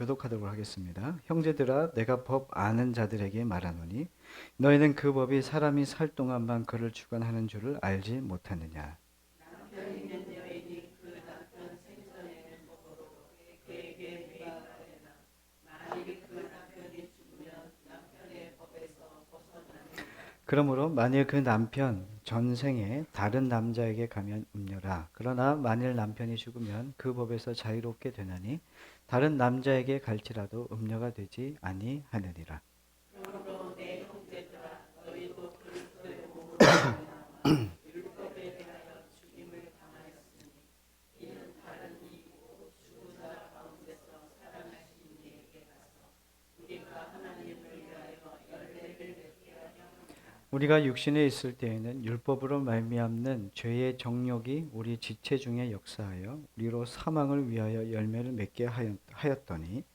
교독하도록 하겠습니다. 형제들아, 내가 법 아는 자들에게 말하노니 너희는 그 법이 사람이 살 동안만 그를 주관하는 줄을 알지 못하느냐. 그러므로 만일 그 남편 전생에 다른 남자에게 가면 음녀라. 그러나 만일 남편이 죽으면 그 법에서 자유롭게 되나니 다른 남자에게 갈지라도 음녀가 되지 아니하느니라. 우리가 육신에 있을 때에는 율법으로 말미암는 죄의 정욕이 우리 지체 중에 역사하여 우리로 사망을 위하여 열매를 맺게 하였더니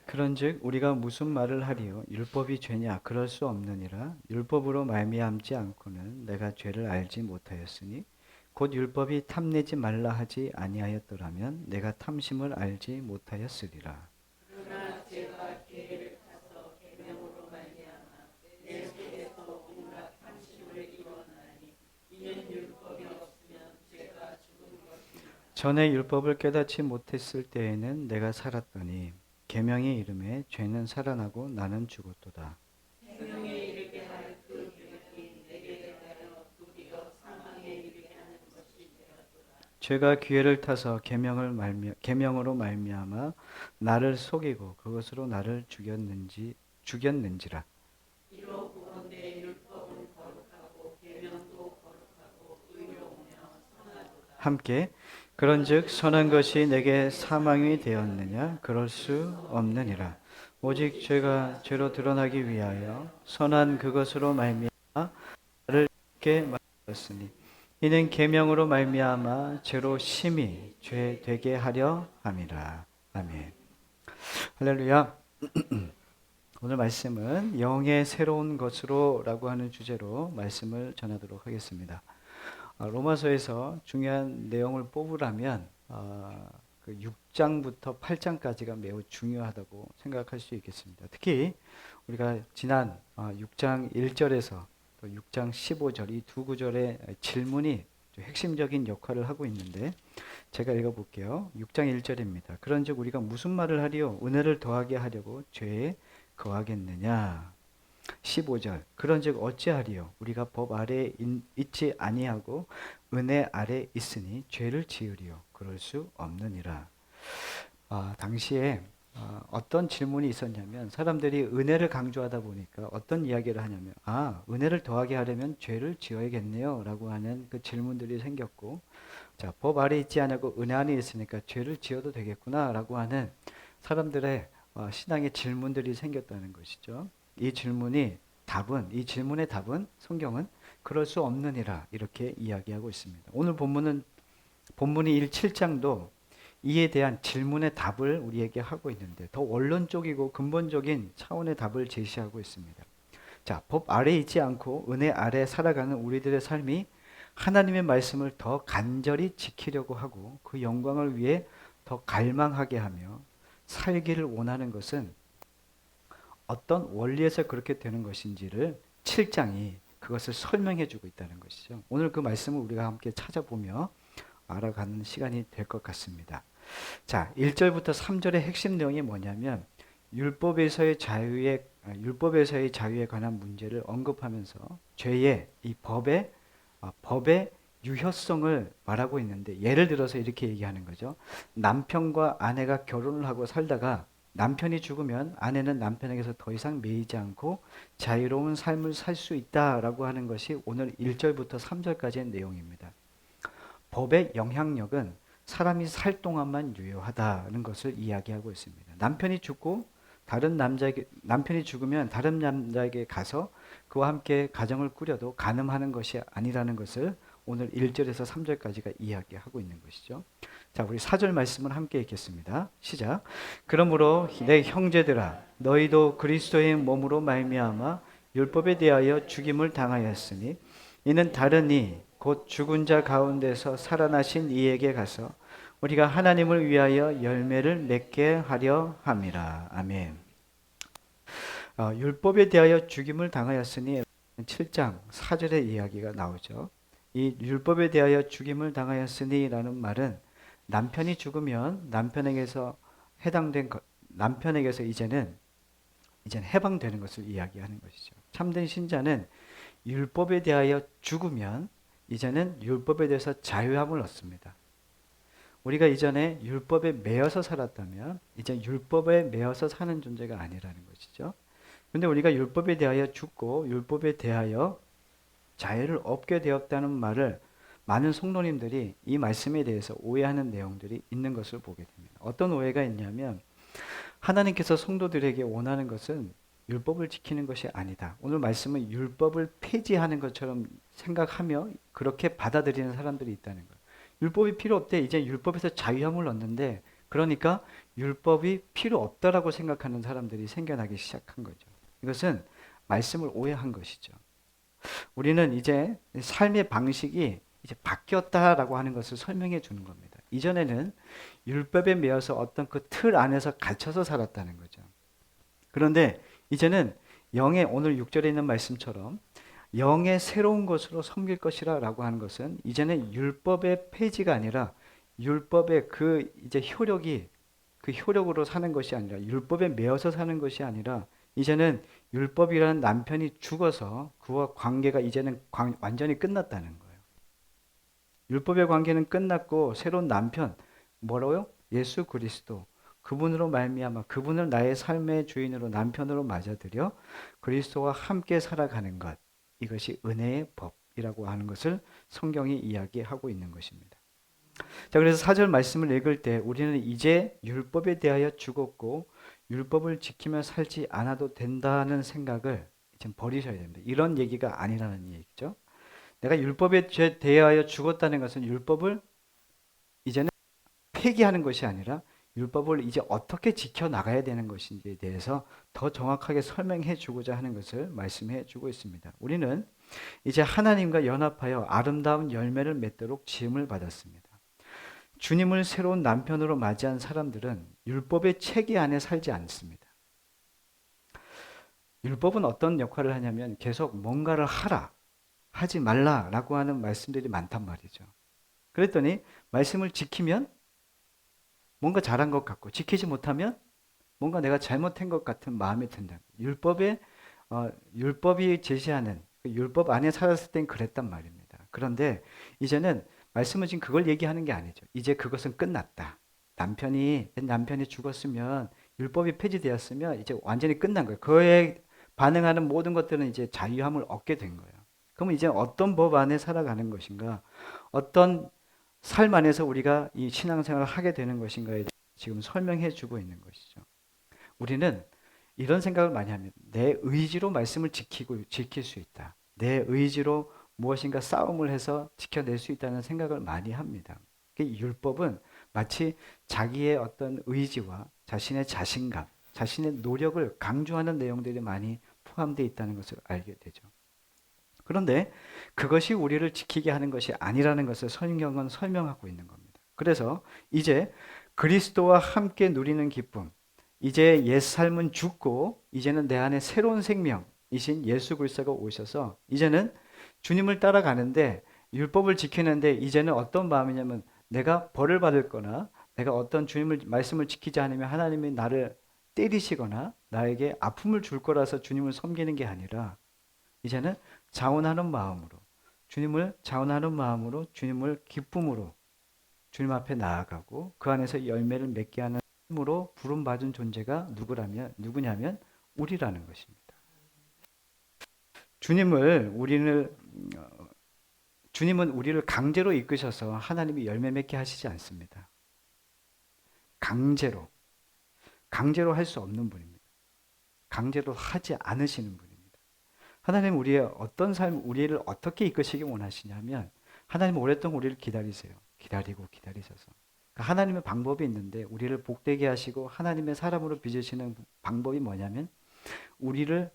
그런즉 우리가 무슨 말을 하리요? 율법이 죄냐? 그럴 수 없느니라. 율법으로 말미암지 않고는 내가 죄를 알지 못하였으니 곧 율법이 탐내지 말라 하지 아니하였더라면 내가 탐심을 알지 못하였으리라. 전에 율법을 깨닫지 못했을 때에는 내가 살았더니 계명의 이름에 죄는 살아나고 나는 죽었도다. 죄가 기회를 타서 계명으로 말미암아 나를 속이고 그것으로 나를 죽였는지라. 함께 그런즉 선한 것이 내게 사망이 되었느냐? 그럴 수 없느니라. 오직 죄가 죄로 드러나기 위하여 선한 그것으로 말미암아 나를 죽게 만들었으니 이는 계명으로 말미암아 죄로 심히 죄 되게 하려 함이라. 아멘. 할렐루야. 오늘 말씀은 영의 새로운 것으로라고 하는 주제로 말씀을 전하도록 하겠습니다. 로마서에서 중요한 내용을 뽑으라면 그 6장부터 8장까지가 매우 중요하다고 생각할 수 있겠습니다. 특히 우리가 지난 6장 1절에서 또 6장 15절 이 두 구절의 질문이 핵심적인 역할을 하고 있는데 제가 읽어볼게요. 6장 1절입니다. 그런즉 우리가 무슨 말을 하리요? 은혜를 더하게 하려고 죄에 거하겠느냐? 15절 그런즉 어찌하리요? 우리가 법 아래에 있지 아니하고 은혜 아래 있으니 죄를 지으리요? 그럴 수 없느니라. 당시에 어떤 질문이 있었냐면 사람들이 은혜를 강조하다 보니까 어떤 이야기를 하냐면 은혜를 더하게 하려면 죄를 지어야겠네요 라고 하는 그 질문들이 생겼고 자, 법 아래 있지 않고 은혜 안에 있으니까 죄를 지어도 되겠구나 라고 하는 사람들의 신앙의 질문들이 생겼다는 것이죠. 이 질문의 답은 성경은 그럴 수 없느니라 이렇게 이야기하고 있습니다. 오늘 본문이 7장도 이에 대한 질문의 답을 우리에게 하고 있는데 더 원론적이고 근본적인 차원의 답을 제시하고 있습니다. 자, 법 아래에 있지 않고 은혜 아래 살아가는 우리들의 삶이 하나님의 말씀을 더 간절히 지키려고 하고 그 영광을 위해 더 갈망하게 하며 살기를 원하는 것은 어떤 원리에서 그렇게 되는 것인지를 7장이 그것을 설명해 주고 있다는 것이죠. 오늘 그 말씀을 우리가 함께 찾아보며 알아가는 시간이 될 것 같습니다. 자, 1절부터 3절의 핵심 내용이 뭐냐면 율법에서의 자유에 관한 문제를 언급하면서 죄의 이 법의 유효성을 말하고 있는데 예를 들어서 이렇게 얘기하는 거죠. 남편과 아내가 결혼을 하고 살다가 남편이 죽으면 아내는 남편에게서 더 이상 매이지 않고 자유로운 삶을 살 수 있다라고 하는 것이 오늘 1절부터 3절까지의 내용입니다. 법의 영향력은 사람이 살 동안만 유효하다는 것을 이야기하고 있습니다. 남편이 죽으면 다른 남자에게 가서 그와 함께 가정을 꾸려도 간음하는 것이 아니라는 것을 오늘 1절에서 3절까지가 이야기하고 있는 것이죠. 자, 우리 4절 말씀을 함께 읽겠습니다. 시작. 그러므로 내 형제들아 너희도 그리스도의 몸으로 말미암아 율법에 대하여 죽임을 당하였으니 이는 다른 이 곧 죽은 자 가운데서 살아나신 이에게 가서 우리가 하나님을 위하여 열매를 맺게 하려 함이라. 아멘. 율법에 대하여 죽임을 당하였으니 7장 4절의 이야기가 나오죠. 이 율법에 대하여 죽임을 당하였으니 라는 말은 남편이 죽으면 남편에게서 남편에게서 이제는 해방되는 것을 이야기하는 것이죠. 참된 신자는 율법에 대하여 죽으면 이제는 율법에 대해서 자유함을 얻습니다. 우리가 이전에 율법에 매여서 살았다면 이제 율법에 매여서 사는 존재가 아니라는 것이죠. 그런데 우리가 율법에 대하여 죽고 율법에 대하여 자유를 얻게 되었다는 말을 많은 성도님들이 이 말씀에 대해서 오해하는 내용들이 있는 것을 보게 됩니다. 어떤 오해가 있냐면 하나님께서 성도들에게 원하는 것은 율법을 지키는 것이 아니다. 오늘 말씀은 율법을 폐지하는 것처럼 생각하며 그렇게 받아들이는 사람들이 있다는 거예요. 율법이 필요 없대. 이제 율법에서 자유함을 얻는데 그러니까 율법이 필요 없다라고 생각하는 사람들이 생겨나기 시작한 거죠. 이것은 말씀을 오해한 것이죠. 우리는 이제 삶의 방식이 이제 바뀌었다라고 하는 것을 설명해 주는 겁니다. 이전에는 율법에 매여서 어떤 그 틀 안에서 갇혀서 살았다는 거죠. 그런데 이제는 영의 오늘 6절에 있는 말씀처럼 영의 새로운 것으로 섬길 것이라 라고 하는 것은 이제는 율법의 폐지가 아니라 율법의 그 이제 효력이 그 효력으로 사는 것이 아니라 율법에 매여서 사는 것이 아니라 이제는 율법이라는 남편이 죽어서 그와 관계가 이제는 완전히 끝났다는 거예요. 율법의 관계는 끝났고 새로운 남편 뭐라고요? 예수 그리스도 그분으로 말미암아 그분을 나의 삶의 주인으로 남편으로 맞아들여 그리스도와 함께 살아가는 것 이것이 은혜의 법이라고 하는 것을 성경이 이야기하고 있는 것입니다. 자, 그래서 4절 말씀을 읽을 때 우리는 이제 율법에 대하여 죽었고 율법을 지키며 살지 않아도 된다는 생각을 지금 버리셔야 됩니다. 이런 얘기가 아니라는 얘기죠. 내가 율법에 대하여 죽었다는 것은 율법을 이제는 폐기하는 것이 아니라 율법을 이제 어떻게 지켜나가야 되는 것인지에 대해서 더 정확하게 설명해 주고자 하는 것을 말씀해 주고 있습니다. 우리는 이제 하나님과 연합하여 아름다운 열매를 맺도록 지음을 받았습니다. 주님을 새로운 남편으로 맞이한 사람들은 율법의 체계 안에 살지 않습니다. 율법은 어떤 역할을 하냐면 계속 뭔가를 하라, 하지 말라라고 하는 말씀들이 많단 말이죠. 그랬더니 말씀을 지키면 뭔가 잘한 것 같고 지키지 못하면 뭔가 내가 잘못한 것 같은 마음이 든다. 율법이 제시하는 그 율법 안에 살았을 땐 그랬단 말입니다. 그런데 이제는 말씀은 지금 그걸 얘기하는 게 아니죠. 이제 그것은 끝났다. 남편이 죽었으면 율법이 폐지되었으면 이제 완전히 끝난 거예요. 그에 반응하는 모든 것들은 이제 자유함을 얻게 된 거예요. 그러면 이제 어떤 법 안에 살아가는 것인가? 어떤 삶 안에서 우리가 이 신앙생활을 하게 되는 것인가에 대해서 지금 설명해 주고 있는 것이죠. 우리는 이런 생각을 많이 합니다. 내 의지로 말씀을 지킬 수 있다. 내 의지로 무엇인가 싸움을 해서 지켜낼 수 있다는 생각을 많이 합니다. 율법은 마치 자기의 어떤 의지와 자신의 자신감, 자신의 노력을 강조하는 내용들이 많이 포함되어 있다는 것을 알게 되죠. 그런데 그것이 우리를 지키게 하는 것이 아니라는 것을 성경은 설명하고 있는 겁니다. 그래서 이제 그리스도와 함께 누리는 기쁨, 이제 옛 삶은 죽고 이제는 내 안에 새로운 생명이신 예수 그리스도가 오셔서 이제는 주님을 따라가는데 율법을 지키는데 이제는 어떤 마음이냐면 내가 벌을 받을 거나 내가 어떤 주님을 말씀을 지키지 않으면 하나님이 나를 때리시거나 나에게 아픔을 줄 거라서 주님을 섬기는 게 아니라 이제는 자원하는 마음으로 주님을 기쁨으로 주님 앞에 나아가고 그 안에서 열매를 맺게 하는 힘으로 부름받은 존재가 누구냐면 우리라는 것입니다. 주님은 우리를 강제로 이끄셔서 하나님이 열매 맺게 하시지 않습니다. 강제로 할 수 없는 분입니다. 강제로 하지 않으시는 분입니다. 하나님 우리의 어떤 삶, 우리를 어떻게 이끄시기 원하시냐면 하나님은 오랫동안 우리를 기다리세요. 기다리고 기다리셔서. 그러니까 하나님의 방법이 있는데 우리를 복되게 하시고 하나님의 사람으로 빚으시는 방법이 뭐냐면 우리를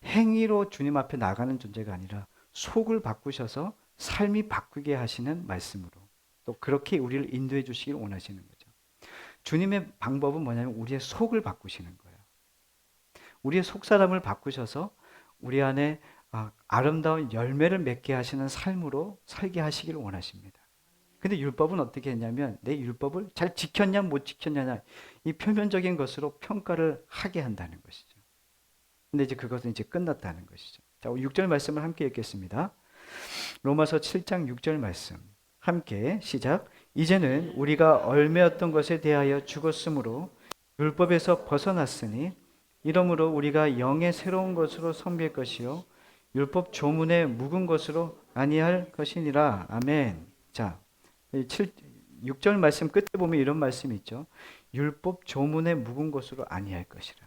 행위로 주님 앞에 나가는 존재가 아니라 속을 바꾸셔서 삶이 바꾸게 하시는 말씀으로 또 그렇게 우리를 인도해 주시길 원하시는 거죠. 주님의 방법은 뭐냐면 우리의 속을 바꾸시는 거예요. 우리의 속 사람을 바꾸셔서 우리 안에 아름다운 열매를 맺게 하시는 삶으로 살게 하시기를 원하십니다. 근데 율법은 어떻게 했냐면 내 율법을 잘 지켰냐 못 지켰냐 이 표면적인 것으로 평가를 하게 한다는 것이죠. 근데 이제 그것은 이제 끝났다는 것이죠. 자, 6절 말씀을 함께 읽겠습니다. 로마서 7장 6절 말씀 함께 시작. 이제는 우리가 얽매였던 것에 대하여 죽었으므로 율법에서 벗어났으니 이러므로 우리가 영의 새로운 것으로 섬길 것이요 율법 조문의 묵은 것으로 아니할 것이니라. 아멘. 자, 6절 말씀 끝에 보면 이런 말씀이 있죠. 율법 조문의 묵은 것으로 아니할 것이라.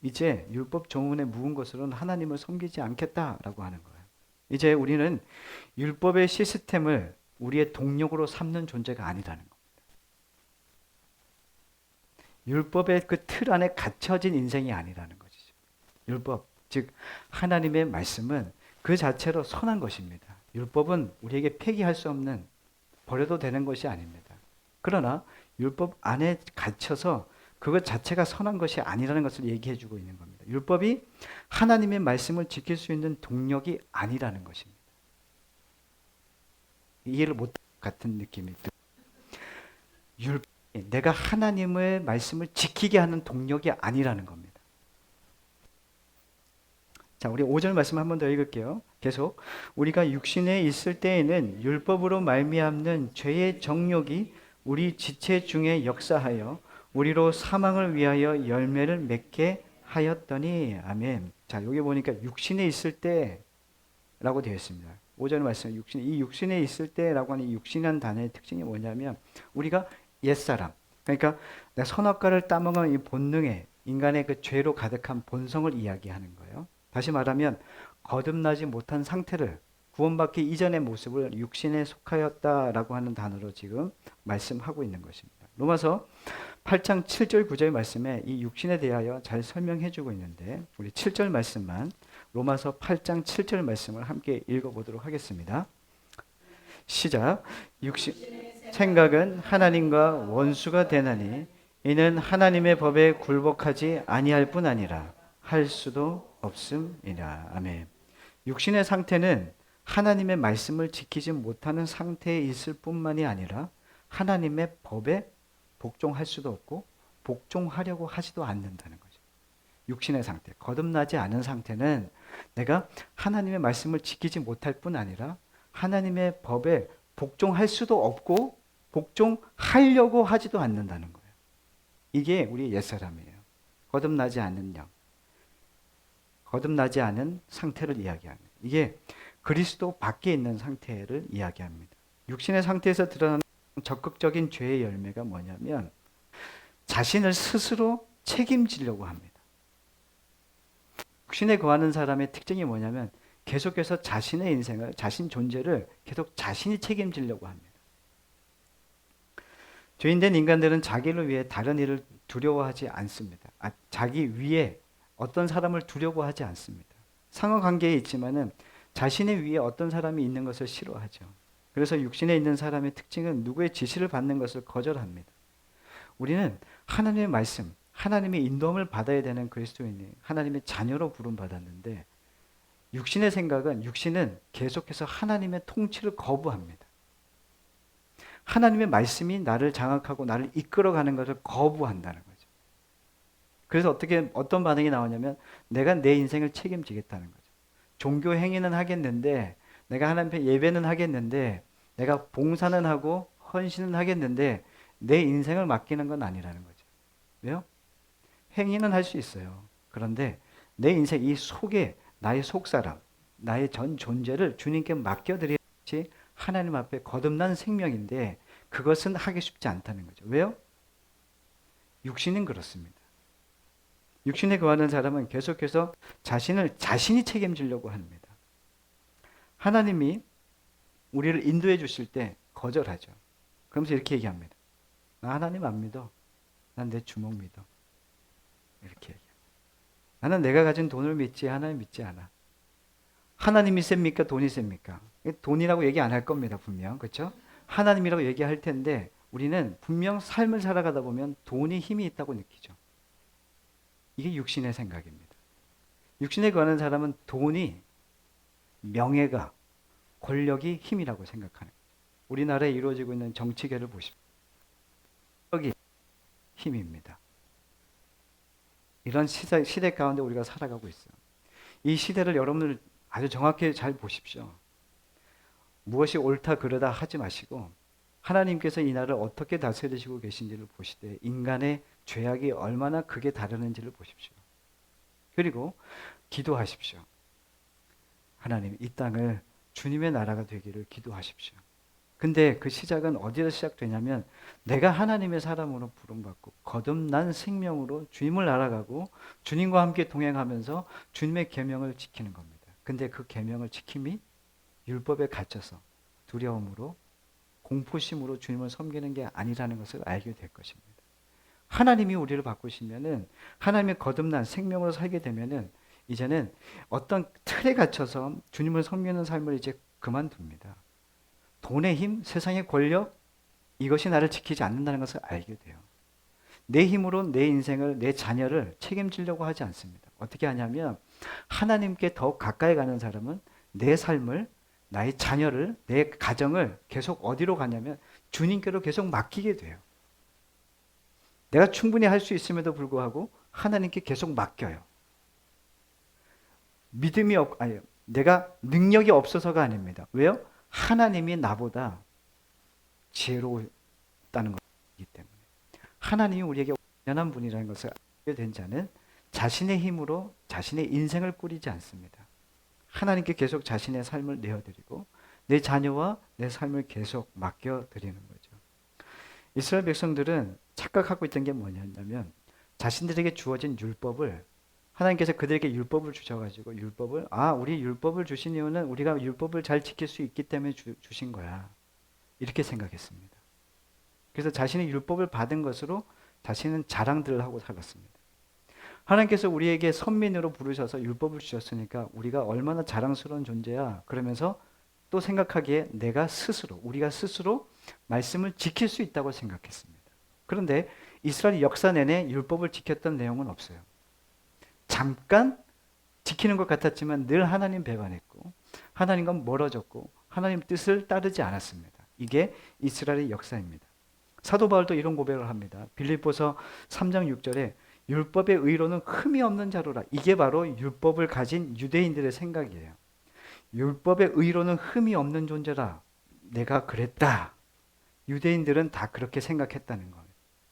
이제 율법 조문의 묵은 것으로는 하나님을 섬기지 않겠다라고 하는 거예요. 이제 우리는 율법의 시스템을 우리의 동력으로 삼는 존재가 아니라는 겁니다. 율법의 그 틀 안에 갇혀진 인생이 아니라는 것이죠. 율법, 즉 하나님의 말씀은 그 자체로 선한 것입니다. 율법은 우리에게 폐기할 수 없는 버려도 되는 것이 아닙니다. 그러나 율법 안에 갇혀서 그것 자체가 선한 것이 아니라는 것을 얘기해 주고 있는 겁니다. 율법이 하나님의 말씀을 지킬 수 있는 동력이 아니라는 것입니다. 이해를 못 같은 느낌이 율법이 내가 하나님의 말씀을 지키게 하는 동력이 아니라는 겁니다. 자, 우리 5절 말씀 한 번 더 읽을게요. 계속 우리가 육신에 있을 때에는 율법으로 말미암는 죄의 정욕이 우리 지체 중에 역사하여 우리로 사망을 위하여 열매를 맺게 하였더니. 아멘. 자, 여기 보니까 육신에 있을 때라고 되어 있습니다. 5절 말씀 이 육신에 있을 때라고 하는 이 육신이라는 단어의 특징이 뭐냐면 우리가 옛사람, 그러니까 내가 선악과를 따먹은 이 본능에 인간의 그 죄로 가득한 본성을 이야기하는 거예요. 다시 말하면 거듭나지 못한 상태를 구원받기 이전의 모습을 육신에 속하였다라고 하는 단어로 지금 말씀하고 있는 것입니다. 로마서 8장 7절 9절 말씀에 이 육신에 대하여 잘 설명해 주고 있는데 우리 7절 말씀만 로마서 8장 7절 말씀을 함께 읽어보도록 하겠습니다. 시작. 육신 생각은 하나님과 원수가 되나니 이는 하나님의 법에 굴복하지 아니할 뿐 아니라 할 수도 없음이라. 아멘. 육신의 상태는 하나님의 말씀을 지키지 못하는 상태에 있을 뿐만이 아니라 하나님의 법에 복종할 수도 없고 복종하려고 하지도 않는다는 거죠. 육신의 상태, 거듭나지 않은 상태는 내가 하나님의 말씀을 지키지 못할 뿐 아니라 하나님의 법에 복종할 수도 없고 복종하려고 하지도 않는다는 거예요. 이게 우리 옛사람이에요. 거듭나지 않는 영, 거듭나지 않은 상태를 이야기합니다. 이게 그리스도 밖에 있는 상태를 이야기합니다. 육신의 상태에서 드러나는 적극적인 죄의 열매가 뭐냐면 자신을 스스로 책임지려고 합니다. 육신에 거하는 사람의 특징이 뭐냐면 계속해서 자신의 인생을, 자신 존재를 계속 자신이 책임지려고 합니다. 죄인된 인간들은 자기를 위해 다른 일을 두려워하지 않습니다. 자기 위에 어떤 사람을 두려고 하지 않습니다. 상호관계에 있지만은 자신의 위에 어떤 사람이 있는 것을 싫어하죠. 그래서 육신에 있는 사람의 특징은 누구의 지시를 받는 것을 거절합니다. 우리는 하나님의 말씀, 하나님의 인도함을 받아야 되는 그리스도인이 하나님의 자녀로 부름받았는데 육신의 생각은 육신은 계속해서 하나님의 통치를 거부합니다. 하나님의 말씀이 나를 장악하고 나를 이끌어가는 것을 거부한다는 거죠. 그래서 어떤 반응이 나오냐면 내가 내 인생을 책임지겠다는 거죠. 종교 행위는 하겠는데 내가 하나님 앞에 예배는 하겠는데 내가 봉사는 하고 헌신은 하겠는데 내 인생을 맡기는 건 아니라는 거죠. 왜요? 행위는 할 수 있어요. 그런데 내 인생 이 속에 나의 속사람, 나의 전 존재를 주님께 맡겨드려야지 하나님 앞에 거듭난 생명인데 그것은 하기 쉽지 않다는 거죠. 왜요? 육신은 그렇습니다. 육신에 거하는 사람은 계속해서 자신을 자신이 책임지려고 합니다. 하나님이 우리를 인도해 주실 때 거절하죠. 그러면서 이렇게 얘기합니다. 나 하나님 안 믿어. 난 내 주먹 믿어. 이렇게 얘기해요. 나는 내가 가진 돈을 믿지 하나님 믿지 않아. 하나님이 셉니까? 돈이 셉니까? 돈이라고 얘기 안 할 겁니다. 분명. 그렇죠? 하나님이라고 얘기할 텐데 우리는 분명 삶을 살아가다 보면 돈이 힘이 있다고 느끼죠. 이게 육신의 생각입니다. 육신에 관한 사람은 돈이 명예가 권력이 힘이라고 생각하는 거예요. 우리나라에 이루어지고 있는 정치계를 보십시오. 여기 힘입니다. 이런 시대 가운데 우리가 살아가고 있어요. 이 시대를 여러분들 아주 정확히 잘 보십시오. 무엇이 옳다 그르다 하지 마시고 하나님께서 이 나라를 어떻게 다스리시고 계신지를 보시되 인간의 죄악이 얼마나 크게 다르는지를 보십시오. 그리고 기도하십시오. 하나님 이 땅을 주님의 나라가 되기를 기도하십시오. 근데 그 시작은 어디서 시작되냐면 내가 하나님의 사람으로 부름받고 거듭난 생명으로 주님을 알아가고 주님과 함께 동행하면서 주님의 계명을 지키는 겁니다. 근데 그 계명을 지킴이 율법에 갇혀서 두려움으로 공포심으로 주님을 섬기는 게 아니라는 것을 알게 될 것입니다. 하나님이 우리를 바꾸시면은 하나님의 거듭난 생명으로 살게 되면은 이제는 어떤 틀에 갇혀서 주님을 섬기는 삶을 이제 그만둡니다. 돈의 힘, 세상의 권력, 이것이 나를 지키지 않는다는 것을 알게 돼요. 내 힘으로 내 인생을, 내 자녀를 책임지려고 하지 않습니다. 어떻게 하냐면 하나님께 더 가까이 가는 사람은 내 삶을, 나의 자녀를, 내 가정을 계속 어디로 가냐면 주님께로 계속 맡기게 돼요. 내가 충분히 할 수 있음에도 불구하고 하나님께 계속 맡겨요. 내가 능력이 없어서가 아닙니다. 왜요? 하나님이 나보다 지혜로웠다는 것이기 때문에. 하나님이 우리에게 온전한 분이라는 것을 알게 된 자는 자신의 힘으로 자신의 인생을 꾸리지 않습니다. 하나님께 계속 자신의 삶을 내어드리고 내 자녀와 내 삶을 계속 맡겨드리는 거죠. 이스라엘 백성들은 착각하고 있던 게 뭐냐면 자신들에게 주어진 율법을 하나님께서 그들에게 율법을 주셔가지고 우리 율법을 주신 이유는 우리가 율법을 잘 지킬 수 있기 때문에 주신 거야. 이렇게 생각했습니다. 그래서 자신의 율법을 받은 것으로 자신은 자랑들을 하고 살았습니다. 하나님께서 우리에게 선민으로 부르셔서 율법을 주셨으니까 우리가 얼마나 자랑스러운 존재야. 그러면서 또 생각하기에 우리가 스스로 말씀을 지킬 수 있다고 생각했습니다. 그런데 이스라엘 역사 내내 율법을 지켰던 내용은 없어요. 잠깐 지키는 것 같았지만 늘 하나님 배반했고 하나님과 멀어졌고 하나님 뜻을 따르지 않았습니다. 이게 이스라엘의 역사입니다. 사도 바울도 이런 고백을 합니다. 빌립보서 3장 6절에 율법의 의로는 흠이 없는 자로라. 이게 바로 율법을 가진 유대인들의 생각이에요. 율법의 의로는 흠이 없는 존재라. 내가 그랬다. 유대인들은 다 그렇게 생각했다는 거예요.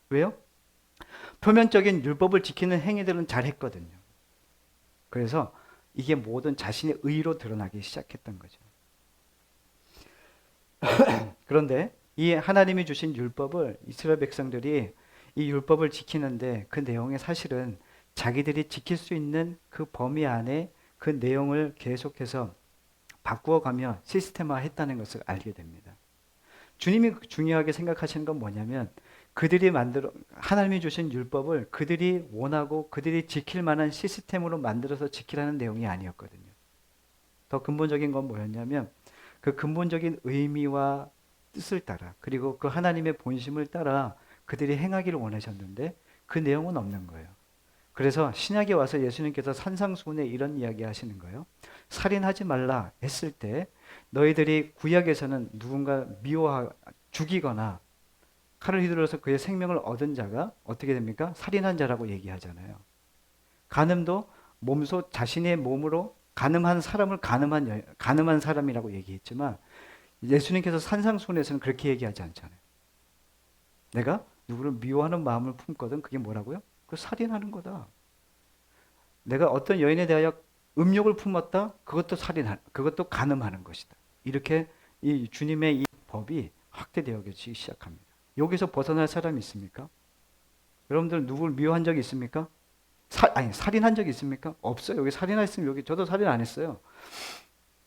왜요? 표면적인 율법을 지키는 행위들은 잘했거든요. 그래서 이게 모든 자신의 의로 드러나기 시작했던 거죠. 그런데 이 하나님이 주신 율법을 이스라엘 백성들이 이 율법을 지키는데 그 내용에 사실은 자기들이 지킬 수 있는 그 범위 안에 그 내용을 계속해서 바꾸어가며 시스템화 했다는 것을 알게 됩니다. 주님이 중요하게 생각하시는 건 뭐냐면 하나님이 주신 율법을 그들이 원하고 그들이 지킬 만한 시스템으로 만들어서 지키라는 내용이 아니었거든요. 더 근본적인 건 뭐였냐면 그 근본적인 의미와 뜻을 따라 그리고 그 하나님의 본심을 따라 그들이 행하기를 원하셨는데 그 내용은 없는 거예요. 그래서 신약에 와서 예수님께서 산상수훈에 이런 이야기 하시는 거예요. 살인하지 말라 했을 때 너희들이 구약에서는 누군가 죽이거나 칼을 휘둘러서 그의 생명을 얻은 자가 어떻게 됩니까? 살인한 자라고 얘기하잖아요. 간음도 자신의 몸으로 간음한 사람을 간음한 사람이라고 얘기했지만 예수님께서 산상수훈에서는 그렇게 얘기하지 않잖아요. 내가 누구를 미워하는 마음을 품거든 그게 뭐라고요? 그 살인하는 거다. 내가 어떤 여인에 대하여 음욕을 품었다. 그것도 간음하는 것이다. 이렇게 이 주님의 이 법이 확대되어지기 시작합니다. 여기서 벗어날 사람이 있습니까? 여러분들 누구를 미워한 적이 있습니까? 살인한 적이 있습니까? 없어요. 여기 살인했으면 저도 살인 안 했어요.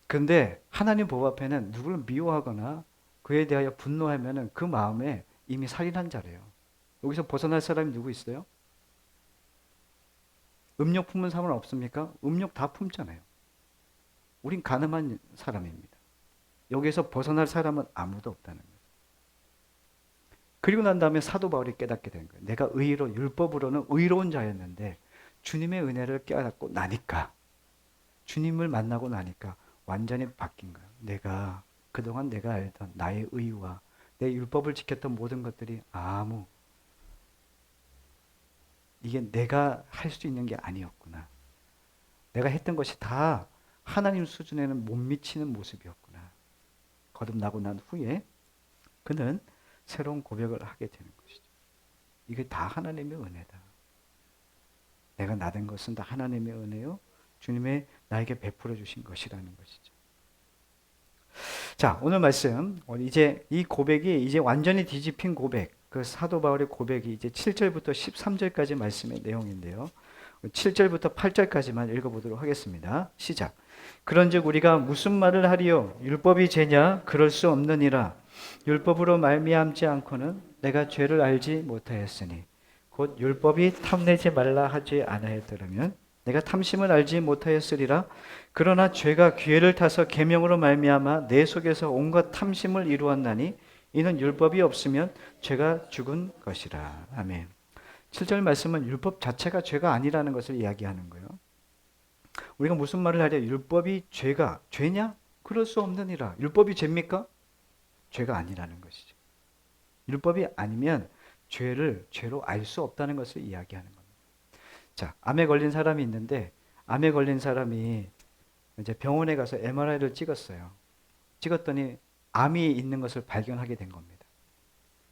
근데 하나님 법 앞에는 누구를 미워하거나 그에 대하여 분노하면은 그 마음에 이미 살인한 자래요. 여기서 벗어날 사람이 누구 있어요? 음욕 품은 사람은 없습니까? 음욕 다 품잖아요. 우린 가늠한 사람입니다. 여기서 벗어날 사람은 아무도 없다는 거예요. 그리고 난 다음에 사도 바울이 깨닫게 된 거예요. 내가 의로 율법으로는 의로운 자였는데 주님의 은혜를 깨닫고 나니까, 주님을 만나고 나니까 완전히 바뀐 거예요. 내가 그동안 내가 알던 나의 의와 내 율법을 지켰던 모든 것들이 이게 내가 할 수 있는 게 아니었구나. 내가 했던 것이 다 하나님 수준에는 못 미치는 모습이었구나. 거듭나고 난 후에 그는 새로운 고백을 하게 되는 것이죠. 이게 다 하나님의 은혜다. 내가 나된 것은 다 하나님의 은혜요. 주님의 나에게 베풀어 주신 것이라는 것이죠. 자, 오늘 말씀, 이제 이 고백이 이제 완전히 뒤집힌 고백, 그 사도 바울의 고백이 이제 7절부터 13절까지 말씀의 내용인데요. 7절부터 8절까지만 읽어보도록 하겠습니다. 시작. 그런즉 우리가 무슨 말을 하리요? 율법이 죄냐? 그럴 수 없느니라. 율법으로 말미암지 않고는 내가 죄를 알지 못하였으니 곧 율법이 탐내지 말라 하지 아니하였더라면 내가 탐심을 알지 못하였으리라. 그러나 죄가 기회를 타서 계명으로 말미암아 내 속에서 온갖 탐심을 이루었나니 이는 율법이 없으면 죄가 죽은 것이라. 아멘. 7절 말씀은 율법 자체가 죄가 아니라는 것을 이야기하는 거예요. 우리가 무슨 말을 하려? 율법이 죄냐? 그럴 수 없느니라. 율법이 죄입니까? 죄가 아니라는 것이죠. 율법이 아니면 죄를 죄로 알 수 없다는 것을 이야기하는 겁니다. 자, 암에 걸린 사람이 있는데 암에 걸린 사람이 이제 병원에 가서 MRI를 찍었어요. 찍었더니 암이 있는 것을 발견하게 된 겁니다.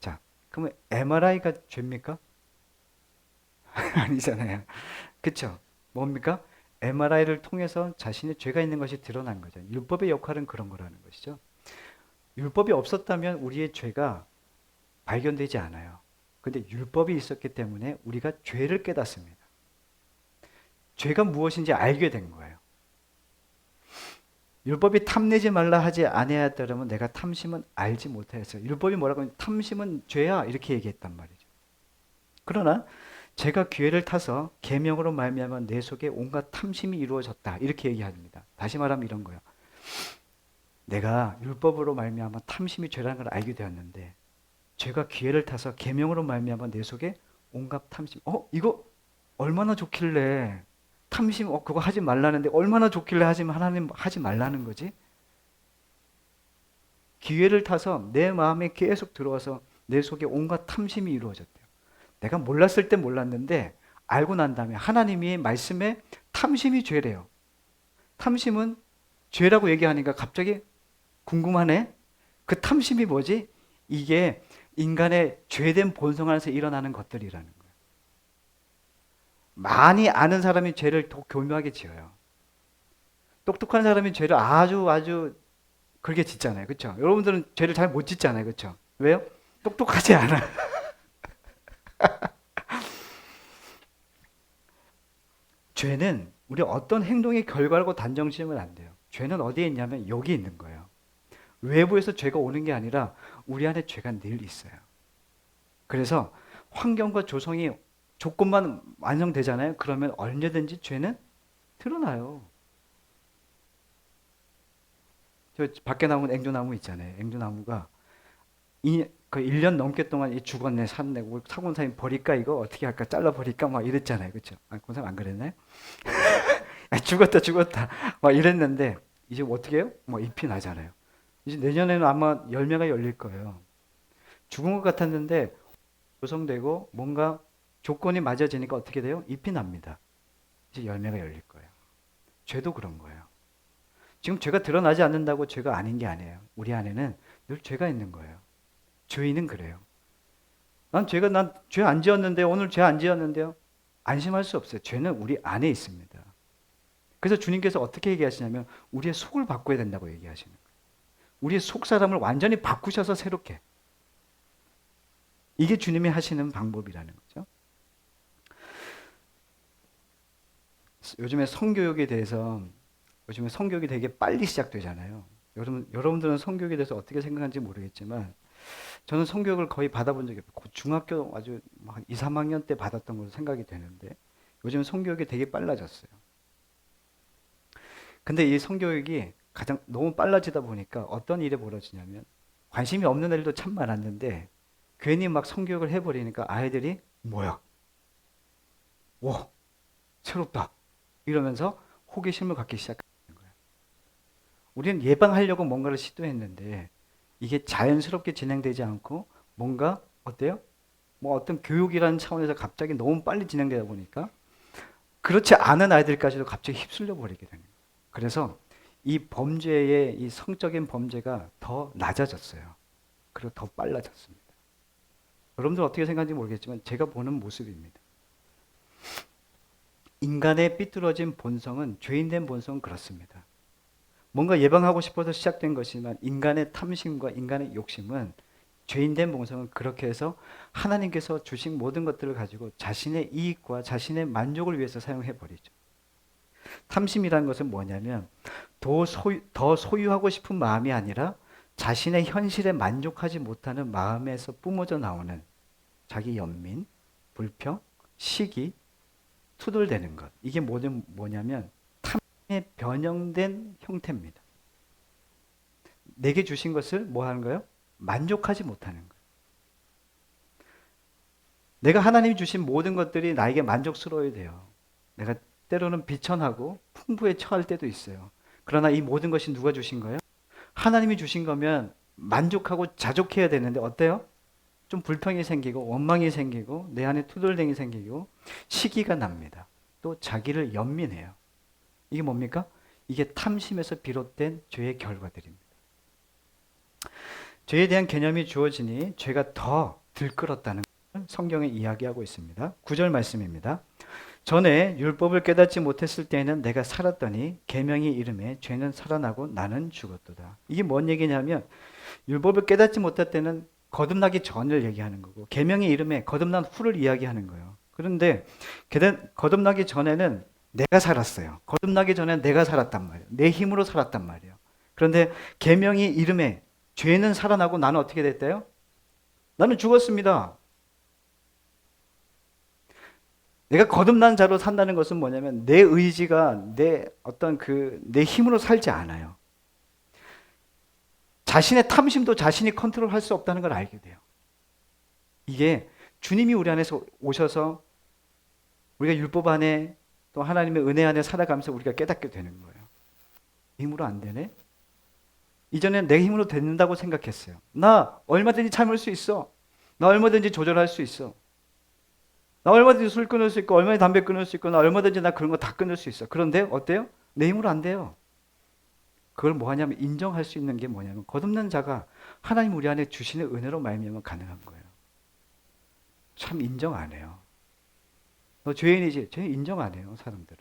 자, 그러면 MRI가 죄입니까? 아니잖아요. 그쵸? 뭡니까? MRI를 통해서 자신의 죄가 있는 것이 드러난 거죠. 율법의 역할은 그런 거라는 것이죠. 율법이 없었다면 우리의 죄가 발견되지 않아요. 근데 율법이 있었기 때문에 우리가 죄를 깨닫습니다. 죄가 무엇인지 알게 된 거예요. 율법이 탐내지 말라 하지 아니하였더라면 내가 탐심은 알지 못하였어요. 율법이 뭐라고 하면 탐심은 죄야 이렇게 얘기했단 말이죠. 그러나 제가 기회를 타서 계명으로 말미암아 내 속에 온갖 탐심이 이루어졌다 이렇게 얘기합니다. 다시 말하면 이런 거예요. 내가 율법으로 말미암아 탐심이 죄라는 걸 알게 되었는데 죄가 기회를 타서 계명으로 말미암아 내 속에 온갖 탐심. 이거 얼마나 좋길래 탐심 그거 하지 말라는데 얼마나 좋길래 하나님 하지 말라는 거지? 기회를 타서 내 마음에 계속 들어와서 내 속에 온갖 탐심이 이루어졌대요. 내가 몰랐을 때 몰랐는데 알고 난 다음에 하나님이 말씀에 탐심이 죄래요. 탐심은 죄라고 얘기하니까 갑자기 궁금하네. 그 탐심이 뭐지? 이게 인간의 죄된 본성 안에서 일어나는 것들이라는 거예요. 많이 아는 사람이 죄를 더 교묘하게 지어요. 똑똑한 사람이 죄를 아주 그렇게 짓잖아요. 그렇죠? 여러분들은 죄를 잘 못 짓잖아요. 그렇죠? 왜요? 똑똑하지 않아. 죄는 우리 어떤 행동의 결과라고 단정 지으면 안 돼요. 죄는 어디에 있냐면 여기 있는 거예요. 외부에서 죄가 오는 게 아니라 우리 안에 죄가 늘 있어요. 그래서 환경과 조성이 조건만 완성되잖아요. 그러면 언제든지 죄는 드러나요. 저 밖에 나온 앵두나무 있잖아요. 앵두나무가 그 1년 넘게 동안 죽었네, 샀네, 사고사님 버릴까 이거 어떻게 할까, 잘라 버릴까 막 이랬잖아요. 그렇죠? 권사님 안 그랬나요? 죽었다 막 이랬는데 이제 어떻게 해요? 뭐 잎이 나잖아요. 이제 내년에는 아마 열매가 열릴 거예요. 죽은 것 같았는데 조성되고 뭔가 조건이 맞아지니까 어떻게 돼요? 잎이 납니다. 이제 열매가 열릴 거예요. 죄도 그런 거예요. 지금 죄가 드러나지 않는다고 죄가 아닌 게 아니에요. 우리 안에는 늘 죄가 있는 거예요. 죄인은 그래요. 난 죄 안 지었는데 오늘 죄 안 지었는데요. 안심할 수 없어요. 죄는 우리 안에 있습니다. 그래서 주님께서 어떻게 얘기하시냐면 우리의 속을 바꿔야 된다고 얘기하시는 거예요. 우리의 속 사람을 완전히 바꾸셔서 새롭게. 이게 주님이 하시는 방법이라는 거죠. 요즘에 성교육에 대해서 요즘에 성교육이 되게 빨리 시작되잖아요. 여러분들은 성교육에 대해서 어떻게 생각하는지 모르겠지만 저는 성교육을 거의 받아본 적이 없고 중학교 아주 막 2, 3학년 때 받았던 걸로 생각이 되는데 요즘 성교육이 되게 빨라졌어요. 근데 이 성교육이 가장 너무 빨라지다 보니까 어떤 일이 벌어지냐면 관심이 없는 애들도 참 많았는데 괜히 막 성교육을 해버리니까 아이들이 뭐야? 와, 새롭다. 이러면서 호기심을 갖기 시작하는 거예요. 우리는 예방하려고 뭔가를 시도했는데 이게 자연스럽게 진행되지 않고 뭔가 어때요? 뭐 어떤 교육이라는 차원에서 갑자기 너무 빨리 진행되다 보니까 그렇지 않은 아이들까지도 갑자기 휩쓸려 버리게 되는 거예요. 그래서 이 범죄의 이 성적인 범죄가 더 낮아졌어요. 그리고 더 빨라졌습니다. 여러분들 어떻게 생각하는지 모르겠지만 제가 보는 모습입니다. 인간의 삐뚤어진 본성은 죄인된 본성은 그렇습니다. 뭔가 예방하고 싶어서 시작된 것이지만 인간의 탐심과 인간의 욕심은 죄인된 본성은 그렇게 해서 하나님께서 주신 모든 것들을 가지고 자신의 이익과 자신의 만족을 위해서 사용해 버리죠. 탐심이라는 것은 뭐냐면 더 소유하고 싶은 마음이 아니라 자신의 현실에 만족하지 못하는 마음에서 뿜어져 나오는 자기 연민, 불평, 시기, 투덜대는 것. 이게 뭐냐면 탐의 변형된 형태입니다. 내게 주신 것을 뭐 하는 거예요? 만족하지 못하는 거예요. 내가 하나님이 주신 모든 것들이 나에게 만족스러워야 돼요. 내가 때로는 비천하고 풍부에 처할 때도 있어요. 그러나 이 모든 것이 누가 주신 거예요? 하나님이 주신 거면 만족하고 자족해야 되는데 어때요? 좀 불평이 생기고 원망이 생기고 내 안에 투덜댕이 생기고 시기가 납니다. 또 자기를 연민해요. 이게 뭡니까? 이게 탐심에서 비롯된 죄의 결과들입니다. 죄에 대한 개념이 주어지니 죄가 더 들끓었다는 걸 성경에 이야기하고 있습니다. 9절 말씀입니다. 전에 율법을 깨닫지 못했을 때에는 내가 살았더니 계명이 이름에 죄는 살아나고 나는 죽었도다. 이게 뭔 얘기냐면 율법을 깨닫지 못할 때는 거듭나기 전을 얘기하는 거고 계명의 이름에 거듭난 후를 이야기하는 거예요. 그런데 거듭나기 전에는 내가 살았어요. 거듭나기 전에 내가 살았단 말이에요. 내 힘으로 살았단 말이에요. 그런데 계명의 이름에 죄는 살아나고 나는 어떻게 됐대요? 나는 죽었습니다. 내가 거듭난 자로 산다는 것은 뭐냐면 내 의지가 내 힘으로 살지 않아요. 자신의 탐심도 자신이 컨트롤할 수 없다는 걸 알게 돼요. 이게 주님이 우리 안에서 오셔서 우리가 율법 안에 또 하나님의 은혜 안에 살아가면서 우리가 깨닫게 되는 거예요. 힘으로 안 되네? 이전엔 내 힘으로 된다고 생각했어요. 나 얼마든지 참을 수 있어. 나 얼마든지 조절할 수 있어. 나 얼마든지 술 끊을 수 있고 얼마든지 담배 끊을 수 있고 나 얼마든지 나 그런 거 다 끊을 수 있어. 그런데 어때요? 내 힘으로 안 돼요. 그걸 뭐 하냐면 인정할 수 있는 게 뭐냐면 거듭난 자가 하나님 우리 안에 주시는 은혜로 말미암아 가능한 거예요. 참 인정 안 해요. 너 죄인이지? 죄인 인정 안 해요, 사람들은.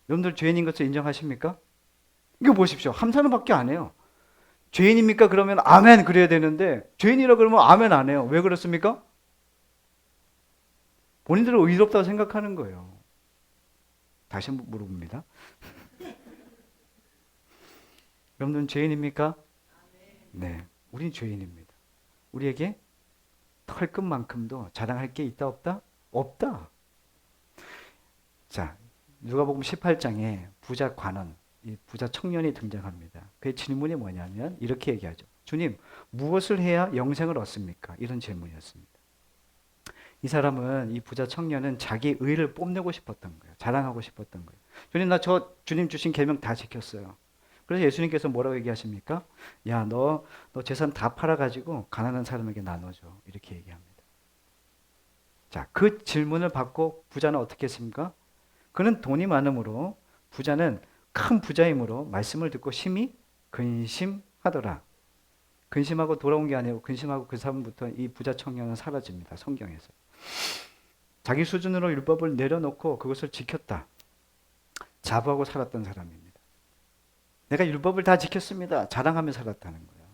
여러분들 죄인인 것을 인정하십니까? 이거 보십시오. 함사는밖에 안 해요. 죄인입니까? 그러면 아멘 그래야 되는데 죄인이라 그러면 아멘 안 해요. 왜 그렇습니까? 본인들은 의롭다고 생각하는 거예요. 다시 한번 물어봅니다. 여러분들은 죄인입니까? 네. 우린 죄인입니다. 우리에게 털끝만큼도 자랑할 게 있다 없다? 없다. 자, 누가복음 18장에 부자 관원, 이 부자 청년이 등장합니다. 그의 질문이 뭐냐면 이렇게 얘기하죠. 주님, 무엇을 해야 영생을 얻습니까? 이런 질문이었습니다. 이 사람은 이 부자 청년은 자기 의를 뽐내고 싶었던 거예요. 자랑하고 싶었던 거예요. 주님, 나 주님 주신 계명 다 지켰어요. 그래서 예수님께서 뭐라고 얘기하십니까? 야, 너 재산 다 팔아가지고 가난한 사람에게 나눠줘. 이렇게 얘기합니다. 자, 그 질문을 받고 부자는 어떻게 했습니까? 그는 돈이 많으므로 부자는 큰 부자이므로 말씀을 듣고 심히 근심하더라. 근심하고 돌아온 게 아니고 근심하고 그 사람부터 이 부자 청년은 사라집니다. 성경에서. 자기 수준으로 율법을 내려놓고 그것을 지켰다. 자부하고 살았던 사람입니다. 내가 율법을 다 지켰습니다. 자랑하며 살았다는 거예요.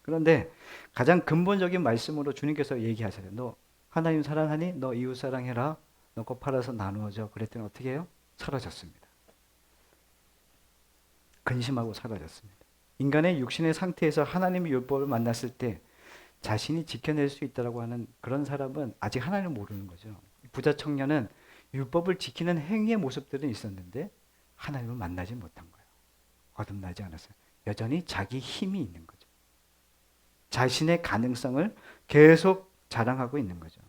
그런데 가장 근본적인 말씀으로 주님께서 얘기하세요. 너 하나님 사랑하니? 너 이웃 사랑해라. 너 거 팔아서 나누어줘. 그랬더니 어떻게 해요? 사라졌습니다. 근심하고 사라졌습니다. 인간의 육신의 상태에서 하나님의 율법을 만났을 때 자신이 지켜낼 수 있다라고 하는 그런 사람은 아직 하나님을 모르는 거죠. 부자 청년은 율법을 지키는 행위의 모습들은 있었는데 하나님을 만나지 못한 거예요. 거듭나지 않았어요. 여전히 자기 힘이 있는 거죠. 자신의 가능성을 계속 자랑하고 있는 거죠.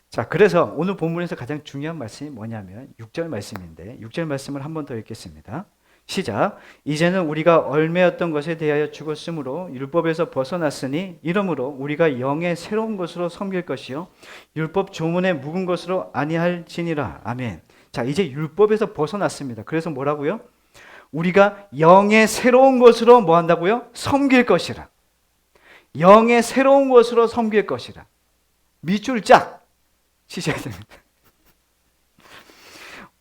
자, 그래서 오늘 본문에서 가장 중요한 말씀이 뭐냐면 6절 말씀인데 6절 말씀을 한 번 더 읽겠습니다. 시작. 이제는 우리가 얽매였던 것에 대하여 죽었으므로 율법에서 벗어났으니 이러므로 우리가 영의 새로운 것으로 섬길 것이요 율법 조문에 묵은 것으로 아니할지니라. 아멘. 자, 이제 율법에서 벗어났습니다. 그래서 뭐라고요? 우리가 영의 새로운 것으로 뭐 한다고요? 섬길 것이라. 영의 새로운 것으로 섬길 것이라. 밑줄 짝 치셔야 됩니다.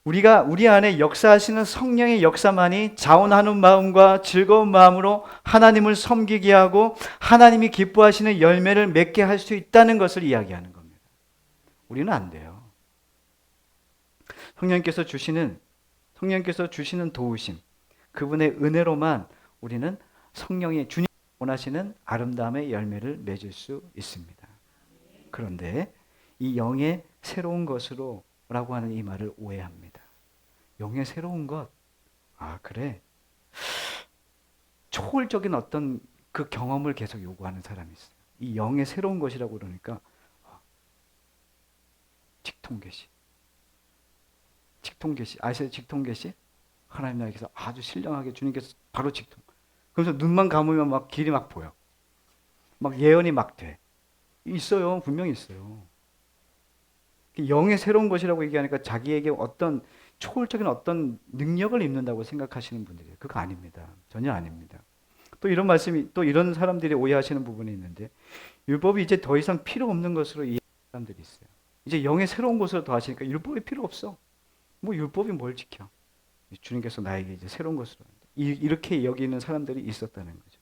우리가 우리 안에 역사하시는 성령의 역사만이 자원하는 마음과 즐거운 마음으로 하나님을 섬기게 하고 하나님이 기뻐하시는 열매를 맺게 할 수 있다는 것을 이야기하는 겁니다. 우리는 안 돼요. 성령께서 주시는 도우심, 그분의 은혜로만 우리는 성령의 주님 원하시는 아름다움의 열매를 맺을 수 있습니다. 그런데 이 영의 새로운 것으로 라고 하는 이 말을 오해합니다. 영의 새로운 것, 아 그래, 초월적인 어떤 그 경험을 계속 요구하는 사람이 있어요. 이 영의 새로운 것이라고 그러니까 직통계시 아세요? 직통계시? 하나님 나라에서 아주 신령하게 주님께서 바로 직통. 그래서 눈만 감으면 막 길이 막 보여. 막 예언이 막 돼. 있어요. 분명히 있어요. 영의 새로운 것이라고 얘기하니까 자기에게 어떤 초월적인 어떤 능력을 입는다고 생각하시는 분들이에요. 그거 아닙니다. 전혀 아닙니다. 또 이런 말씀이, 또 이런 사람들이 오해하시는 부분이 있는데, 율법이 이제 더 이상 필요 없는 것으로 이해하는 사람들이 있어요. 이제 영의 새로운 것으로 더 하시니까 율법이 필요 없어. 뭐 율법이 뭘 지켜? 주님께서 나에게 이제 새로운 것으로. 이렇게 여기는 사람들이 있었다는 거죠.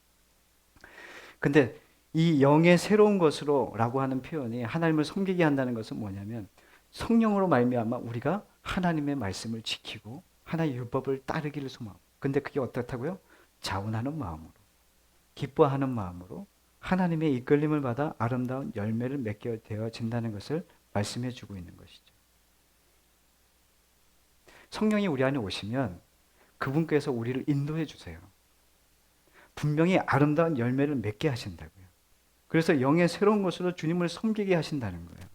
근데 이 영의 새로운 것으로 라고 하는 표현이 하나님을 섬기게 한다는 것은 뭐냐면 성령으로 말미암아 우리가 하나님의 말씀을 지키고 하나님의 율법을 따르기를 소망하고, 근데 그게 어떻다고요? 자원하는 마음으로, 기뻐하는 마음으로 하나님의 이끌림을 받아 아름다운 열매를 맺게 되어진다는 것을 말씀해 주고 있는 것이죠. 성령이 우리 안에 오시면 그분께서 우리를 인도해 주세요. 분명히 아름다운 열매를 맺게 하신다고요. 그래서 영의 새로운 것으로 주님을 섬기게 하신다는 거예요.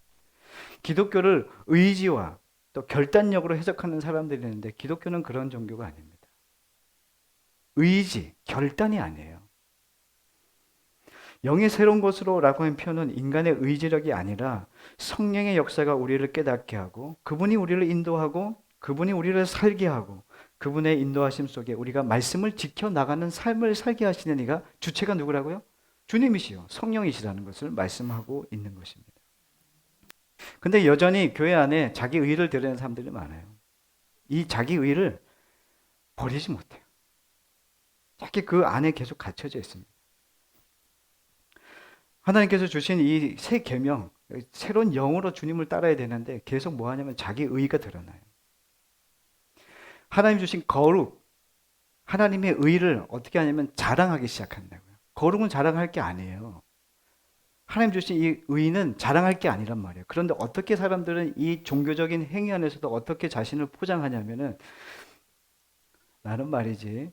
기독교를 의지와 또 결단력으로 해석하는 사람들이 있는데 기독교는 그런 종교가 아닙니다. 의지, 결단이 아니에요. 영의 새로운 것으로 라고 하는 표현은 인간의 의지력이 아니라 성령의 역사가 우리를 깨닫게 하고 그분이 우리를 인도하고 그분이 우리를 살게 하고 그분의 인도하심 속에 우리가 말씀을 지켜나가는 삶을 살게 하시는 이가 주체가 누구라고요? 주님이시요. 성령이시라는 것을 말씀하고 있는 것입니다. 근데 여전히 교회 안에 자기 의를 드리는 사람들이 많아요. 이 자기 의를 버리지 못해요. 자기 그 안에 계속 갇혀져 있습니다. 하나님께서 주신 이 새 계명, 새로운 영으로 주님을 따라야 되는데 계속 뭐 하냐면 자기 의가 드러나요. 하나님 주신 거룩, 하나님의 의를 어떻게 하냐면 자랑하기 시작한다고요. 거룩은 자랑할 게 아니에요. 하나님 주신 이 의는 자랑할 게 아니란 말이에요. 그런데 어떻게 사람들은 이 종교적인 행위 안에서도 어떻게 자신을 포장하냐면은 나는 말이지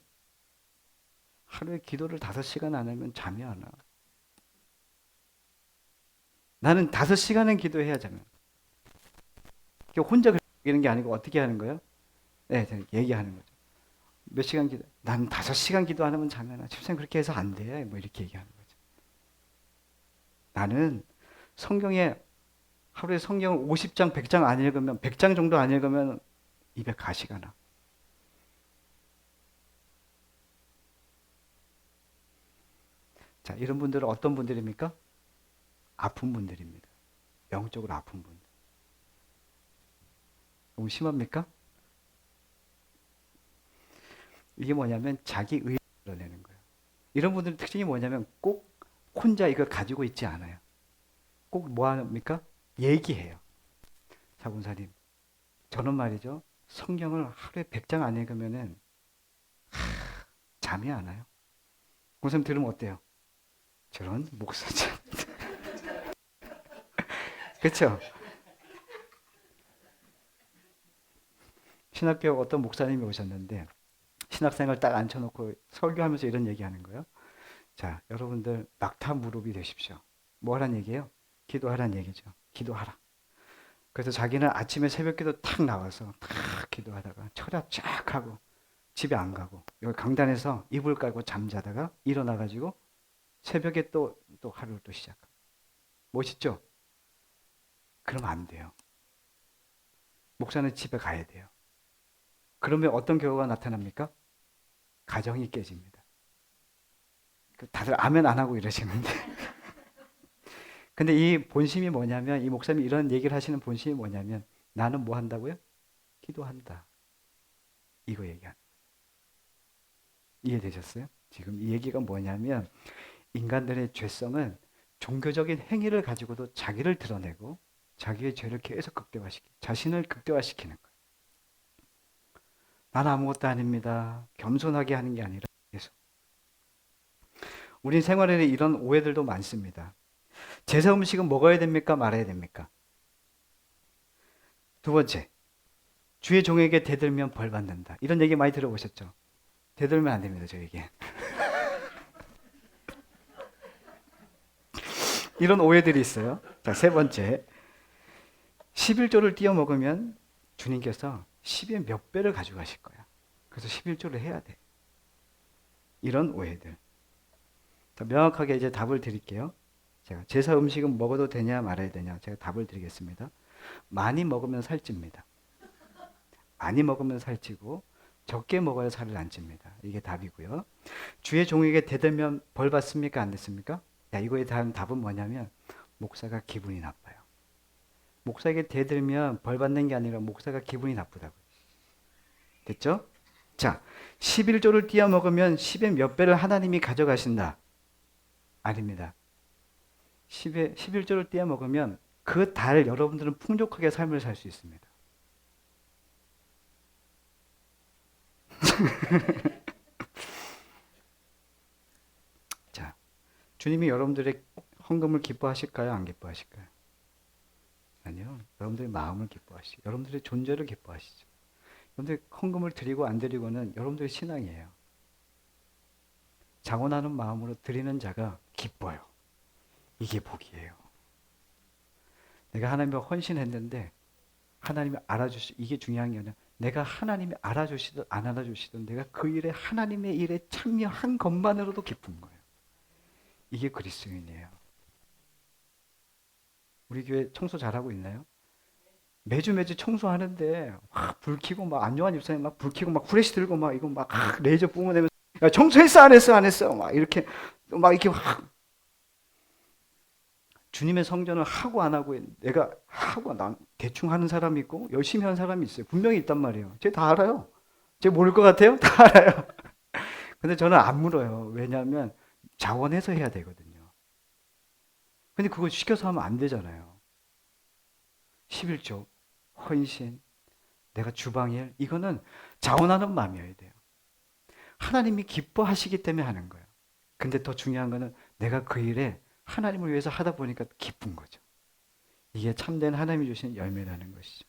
하루에 기도를 5시간 안 하면 잠이 안 와. 나는 5시간은 기도해야 잠이 와. 혼자 그러는 게 아니고 어떻게 하는 거예요? 네, 얘기하는 거죠. 몇 시간 기도? 난 5시간 기도 안 하면 잠이 안 와. 집사님 그렇게 해서 안 돼. 뭐 이렇게 얘기하는 거죠. 나는 하루에 성경을 50장, 100장 안 읽으면, 100장 정도 안 읽으면 입에 가시가 나. 자, 이런 분들은 어떤 분들입니까? 아픈 분들입니다. 영적으로 아픈 분들. 너무 심합니까? 이게 뭐냐면 자기 의를 드러내는 거예요. 이런 분들의 특징이 뭐냐면 꼭 혼자 이걸 가지고 있지 않아요. 꼭 뭐 합니까? 얘기해요. 사군사님, 저는 말이죠. 성경을 하루에 100장 안 읽으면은 잠이 안 와요. 목사님 들으면 어때요? 저런 목사님. 그렇죠? 신학교 어떤 목사님이 오셨는데 신학생을 딱 앉혀놓고 설교하면서 이런 얘기하는 거예요. 자, 여러분들 낙타 무릎이 되십시오. 뭐 하란 얘기예요? 기도하란 얘기죠. 기도하라. 그래서 자기는 아침에 새벽기도 탁 나와서 탁 기도하다가 철야 쫙 하고 집에 안 가고 여기 강단에서 이불 깔고 잠자다가 일어나가지고 새벽에 또 하루를 또 시작하고. 멋있죠? 그러면 안 돼요. 목사는 집에 가야 돼요. 그러면 어떤 결과가 나타납니까? 가정이 깨집니다. 다들 아멘 안 하고 이러시는데. 근데 이 본심이 뭐냐면, 이 목사님이 이런 얘기를 하시는 본심이 뭐냐면, 나는 뭐 한다고요? 기도한다. 이거 얘기하는. 이해되셨어요? 지금 이 얘기가 뭐냐면, 인간들의 죄성은 종교적인 행위를 가지고도 자기를 드러내고, 자기의 죄를 계속 자신을 극대화시키는 거예요. 나는 아무것도 아닙니다. 겸손하게 하는 게 아니라 계속. 우리 생활에 이런 오해들도 많습니다. 제사 음식은 먹어야 됩니까? 말아야 됩니까? 두 번째, 주의 종에게 대들면 벌 받는다. 이런 얘기 많이 들어보셨죠? 대들면 안 됩니다, 저에게. 이런 오해들이 있어요. 자, 세 번째, 11조를 띄어 먹으면 주님께서 10의 몇 배를 가져가실 거야. 그래서 11조를 해야 돼. 이런 오해들. 자, 명확하게 이제 답을 드릴게요. 제가 제사 음식은 먹어도 되냐 말아야 되냐 제가 답을 드리겠습니다. 많이 먹으면 살찝니다. 많이 먹으면 살찌고 적게 먹어야 살을 안 찝니다. 이게 답이고요. 주의 종에게 대들면 벌 받습니까? 안 됐습니까? 야, 이거에 대한 답은 뭐냐면 목사가 기분이 나빠요. 목사에게 대들면 벌 받는 게 아니라 목사가 기분이 나쁘다고요. 됐죠? 자, 11조를 띄어 먹으면 10의 몇 배를 하나님이 가져가신다. 아닙니다. 11조를 띄어 먹으면 그 달 여러분들은 풍족하게 삶을 살 수 있습니다. 자, 주님이 여러분들의 헌금을 기뻐하실까요? 안 기뻐하실까요? 아니요. 여러분들의 마음을 기뻐하시죠. 여러분들의 존재를 기뻐하시죠. 여러분들이 헌금을 드리고 안 드리고는 여러분들의 신앙이에요. 자원하는 마음으로 드리는 자가 기뻐요. 이게 복이에요. 내가 하나님을 헌신했는데 하나님이 이게 중요한 게 아니라 내가 하나님이 알아주시든 안 알아주시든 내가 그 일에 하나님의 일에 참여한 것만으로도 기쁜 거예요. 이게 그리스도인이에요. 우리 교회 청소 잘하고 있나요? 매주 청소하는데 불 켜고 막 안요한 집사님 막 불 켜고 막 후레쉬 들고 막 이거 막 레이저 뿜어내면서 야, 청소했어 안 했어 안 했어 막 이렇게 확 주님의 성전을 하고 안 하고 내가 하고 난 대충 하는 사람이 있고 열심히 하는 사람이 있어요. 분명히 있단 말이에요. 제가 다 알아요. 제가 모를 것 같아요? 다 알아요. 근데 저는 안 물어요. 왜냐하면 자원해서 해야 되거든요. 근데 그거 시켜서 하면 안 되잖아요. 11조, 헌신, 내가 주방일 이거는 자원하는 마음이어야 돼요. 하나님이 기뻐하시기 때문에 하는 거예요. 근데 더 중요한 거는 내가 그 일에 하나님을 위해서 하다 보니까 기쁜 거죠. 이게 참된 하나님이 주신 열매라는 것이죠.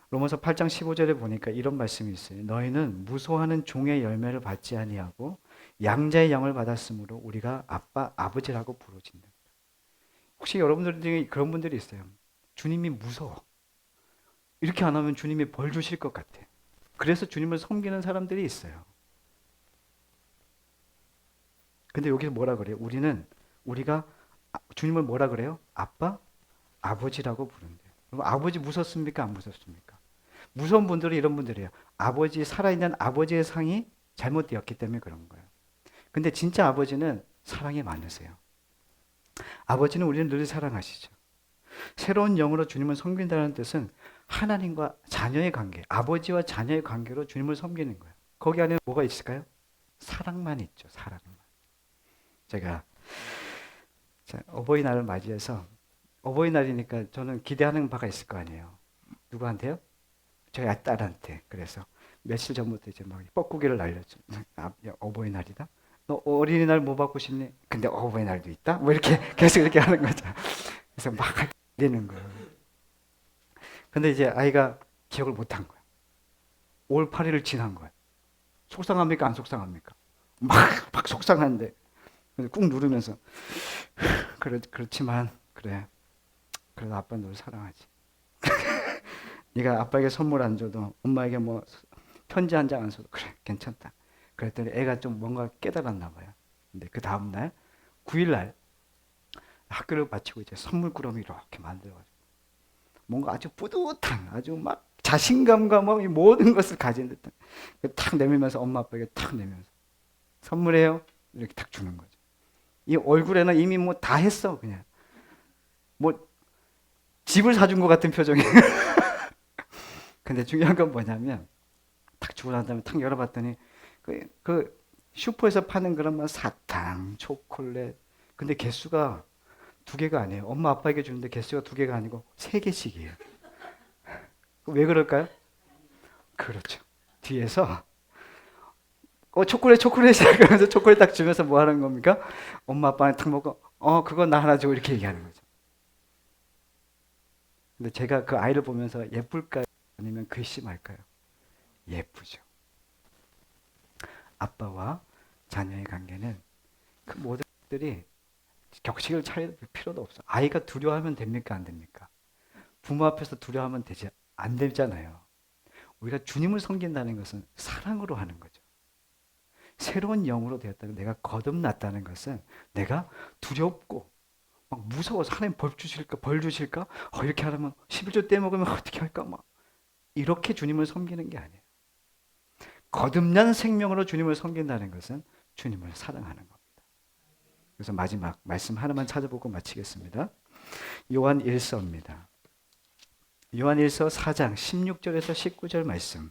로마서 8장 15절에 보니까 이런 말씀이 있어요. 너희는 무소하는 종의 열매를 받지 아니하고 양자의 영을 받았으므로 우리가 아빠, 아버지라고 부르진다. 혹시 여러분들 중에 그런 분들이 있어요. 주님이 무서워. 이렇게 안 하면 주님이 벌 주실 것 같아. 그래서 주님을 섬기는 사람들이 있어요. 근데 여기서 뭐라 그래요? 우리가 주님을 뭐라 그래요? 아빠, 아버지라고 부른대요. 그럼 아버지 무섭습니까? 안 무섭습니까? 무서운 분들은 이런 분들이에요. 살아있는 아버지의 상이 잘못되었기 때문에 그런 거예요. 근데 진짜 아버지는 사랑이 많으세요. 아버지는 우리를 늘 사랑하시죠. 새로운 영으로 주님을 섬긴다는 뜻은 하나님과 자녀의 관계, 아버지와 자녀의 관계로 주님을 섬기는 거예요. 거기 안에 뭐가 있을까요? 사랑만 있죠. 사랑만. 제가 어버이날을 맞이해서 어버이날이니까 저는 기대하는 바가 있을 거 아니에요. 누구한테요? 저희 딸한테. 그래서 며칠 전부터 이제 막 뻐꾸기를 날렸죠. 야, 어버이날이다. 너 어린이날 뭐 받고 싶니? 근데 어버이날도 있다? 뭐 이렇게 계속 이렇게 하는 거죠. 그래서 막 되는 거예요. 근데 이제 아이가 기억을 못 한 거예요. 5월 8일을 지난 거예요. 속상합니까? 안 속상합니까? 막 속상한데. 꾹 누르면서, 그렇지만, 그래. 그래도 아빠 너를 사랑하지. 네가 아빠에게 선물 안 줘도 엄마에게 뭐 편지 한 장 안 써도 그래, 괜찮다. 그랬더니 애가 좀 뭔가 깨달았나 봐요. 근데 그 다음날, 9일날 학교를 마치고 이제 선물꾸러미 이렇게 만들어가지고 뭔가 아주 뿌듯한, 아주 막 자신감과 뭐 모든 것을 가진 듯한 탁 내밀면서 엄마 아빠에게 탁 내밀면서 선물해요 이렇게 탁 주는 거죠. 이 얼굴에는 이미 뭐 다 했어 그냥 뭐 집을 사준 것 같은 표정이에요. 근데 중요한 건 뭐냐면 탁 주고 난 다음에 탁 열어봤더니 그 슈퍼에서 파는 그런 뭐 사탕, 초콜릿 근데 개수가 2개가 아니에요. 엄마 아빠에게 주는데 개수가 2개가 아니고 3개씩이에요. 왜 그럴까요? 그렇죠. 뒤에서 초콜릿이야 그러면서 초콜릿 딱 주면서 뭐 하는 겁니까? 엄마 아빠는 탁 먹고 그거 나 하나 줘 이렇게 얘기하는 거죠. 근데 제가 그 아이를 보면서 예쁠까요? 아니면 괘씸할까요? 예쁘죠. 아빠와 자녀의 관계는 그 모든 것들이 격식을 차릴 필요도 없어. 아이가 두려워하면 됩니까? 안 됩니까? 부모 앞에서 두려워하면 되지 안 되잖아요. 우리가 주님을 섬긴다는 것은 사랑으로 하는 거죠. 새로운 영으로 되었다는 내가 거듭났다는 것은 내가 두렵고 막 무서워서 하나님 벌 주실까? 이렇게 하면 11조 떼먹으면 어떻게 할까? 막 이렇게 주님을 섬기는 게 아니에요. 거듭난 생명으로 주님을 섬긴다는 것은 주님을 사랑하는 겁니다. 그래서 마지막 말씀 하나만 찾아보고 마치겠습니다. 요한 1서입니다. 요한 1서 4장 16절에서 19절 말씀.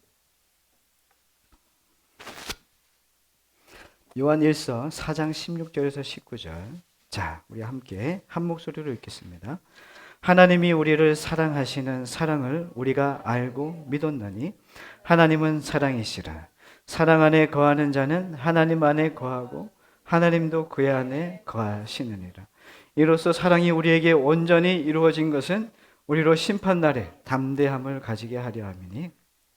요한 1서 4장 16절에서 19절. 자, 우리 함께 한 목소리로 읽겠습니다. 하나님이 우리를 사랑하시는 사랑을 우리가 알고 믿었나니 하나님은 사랑이시라. 사랑 안에 거하는 자는 하나님 안에 거하고 하나님도 그의 안에 거하시느니라. 이로써 사랑이 우리에게 온전히 이루어진 것은 우리로 심판날에 담대함을 가지게 하려 함이니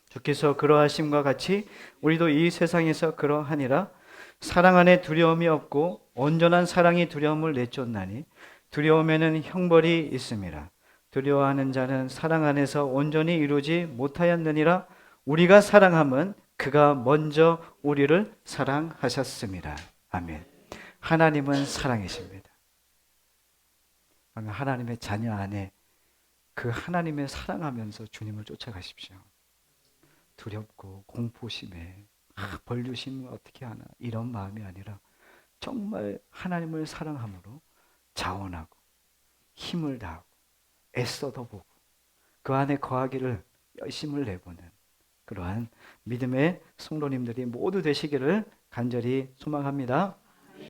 주께서 그러하심과 같이 우리도 이 세상에서 그러하니라. 사랑 안에 두려움이 없고 온전한 사랑이 두려움을 내쫓나니 두려움에는 형벌이 있음이라. 두려워하는 자는 사랑 안에서 온전히 이루지 못하였느니라. 우리가 사랑함은 그가 먼저 우리를 사랑하셨습니다. 아멘. 하나님은 사랑이십니다. 하나님의 자녀 안에 그 하나님의 사랑하면서 주님을 쫓아가십시오. 두렵고 공포심에 벌 주시면 어떻게 하나 이런 마음이 아니라 정말 하나님을 사랑함으로 자원하고 힘을 다하고 애써도 보고 그 안에 거하기를 열심을 내보는 그러한 믿음의 성도님들이 모두 되시기를 간절히 소망합니다.